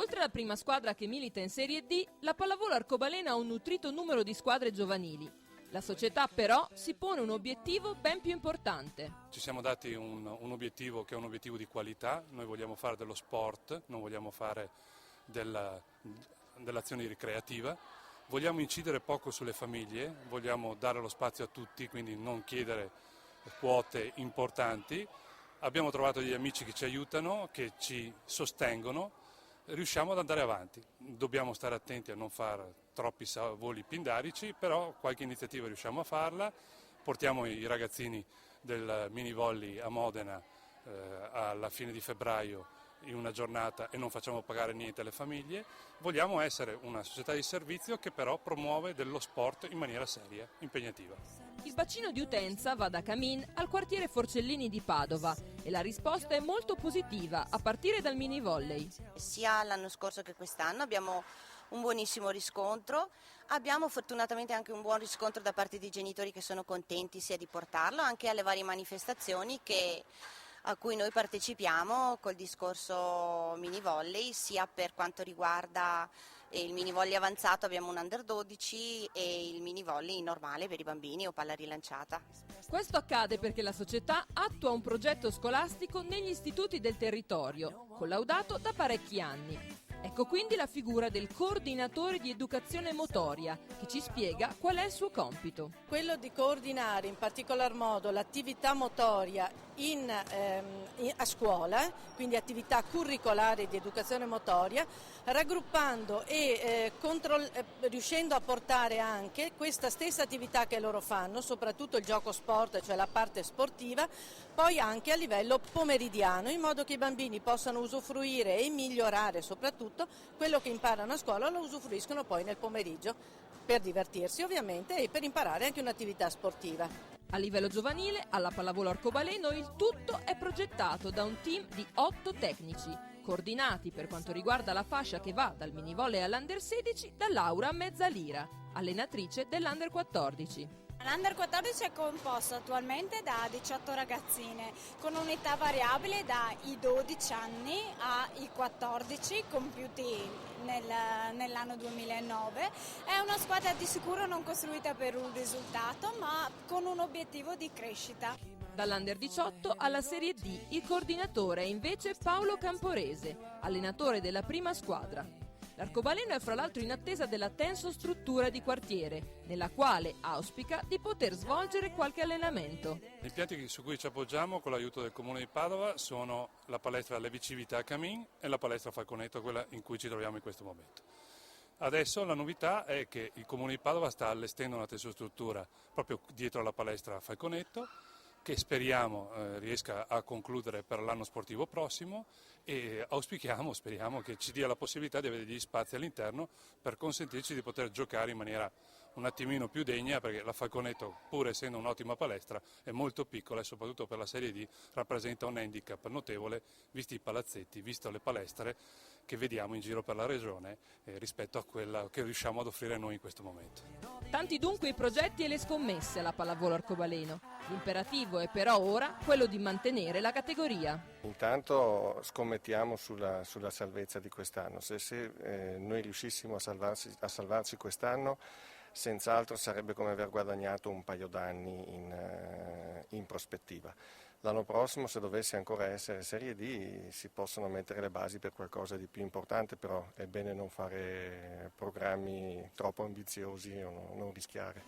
Oltre alla prima squadra che milita in Serie D, la pallavolo arcobaleno ha un nutrito numero di squadre giovanili. La società però si pone un obiettivo ben più importante. Ci siamo dati un obiettivo che è un obiettivo di qualità, noi vogliamo fare dello sport, non vogliamo fare dell'azione ricreativa, vogliamo incidere poco sulle famiglie, vogliamo dare lo spazio a tutti, quindi non chiedere quote importanti. Abbiamo trovato degli amici che ci aiutano, che ci sostengono, riusciamo ad andare avanti. Dobbiamo stare attenti a non fare troppi voli pindarici, però qualche iniziativa riusciamo a farla. Portiamo i ragazzini del mini volley a Modena alla fine di febbraio in una giornata e non facciamo pagare niente alle famiglie. Vogliamo essere una società di servizio che però promuove dello sport in maniera seria, impegnativa. Il bacino di utenza va da Camin al quartiere Forcellini di Padova e la risposta è molto positiva, a partire dal mini volley. Sia l'anno scorso che quest'anno abbiamo un buonissimo riscontro, abbiamo fortunatamente anche un buon riscontro da parte dei genitori che sono contenti sia di portarlo anche alle varie manifestazioni a cui noi partecipiamo col discorso mini volley, sia per quanto riguarda il mini volley avanzato abbiamo un under 12 e il mini volley normale per i bambini o palla rilanciata. Questo accade perché la società attua un progetto scolastico negli istituti del territorio, collaudato da parecchi anni. Ecco quindi la figura del coordinatore di educazione motoria, che ci spiega qual è il suo compito. Quello di coordinare in particolar modo l'attività motoria a scuola, quindi attività curricolari di educazione motoria, raggruppando e riuscendo a portare anche questa stessa attività che loro fanno, soprattutto il gioco sport, cioè la parte sportiva, poi anche a livello pomeridiano, in modo che i bambini possano usufruire e migliorare soprattutto quello che imparano a scuola lo usufruiscono poi nel pomeriggio per divertirsi ovviamente e per imparare anche un'attività sportiva. A livello giovanile, alla pallavolo arcobaleno, il tutto è progettato da un team di 8 tecnici, coordinati per quanto riguarda la fascia che va dal minivolley all'Under 16 da Laura Mezzalira, allenatrice dell'Under 14. L'Under 14 è composto attualmente da 18 ragazzine, con un'età variabile dai 12 anni ai 14 compiuti nell'anno 2009. È una squadra di sicuro non costruita per un risultato, ma con un obiettivo di crescita. Dall'Under 18 alla Serie D, il coordinatore è invece Paolo Camporese, allenatore della prima squadra. L'arcobaleno è fra l'altro in attesa della tensostruttura di quartiere, nella quale auspica di poter svolgere qualche allenamento. Gli impianti su cui ci appoggiamo con l'aiuto del Comune di Padova sono la palestra Le Vicività a Camin e la palestra Falconetto, quella in cui ci troviamo in questo momento. Adesso la novità è che il Comune di Padova sta allestendo una tensostruttura proprio dietro alla palestra Falconetto, che speriamo riesca a concludere per l'anno sportivo prossimo e speriamo che ci dia la possibilità di avere degli spazi all'interno per consentirci di poter giocare in maniera un attimino più degna, perché la Falconetto, pur essendo un'ottima palestra, è molto piccola e soprattutto per la Serie D rappresenta un handicap notevole, visti i palazzetti, visto le palestre che vediamo in giro per la regione rispetto a quella che riusciamo ad offrire noi in questo momento. Tanti dunque i progetti e le scommesse alla pallavolo arcobaleno. L'imperativo è però ora quello di mantenere la categoria. Intanto scommettiamo sulla salvezza di quest'anno. Se noi riuscissimo a salvarci quest'anno, senz'altro sarebbe come aver guadagnato un paio d'anni in prospettiva. L'anno prossimo, se dovesse ancora essere Serie D, si possono mettere le basi per qualcosa di più importante, però è bene non fare programmi troppo ambiziosi o non rischiare.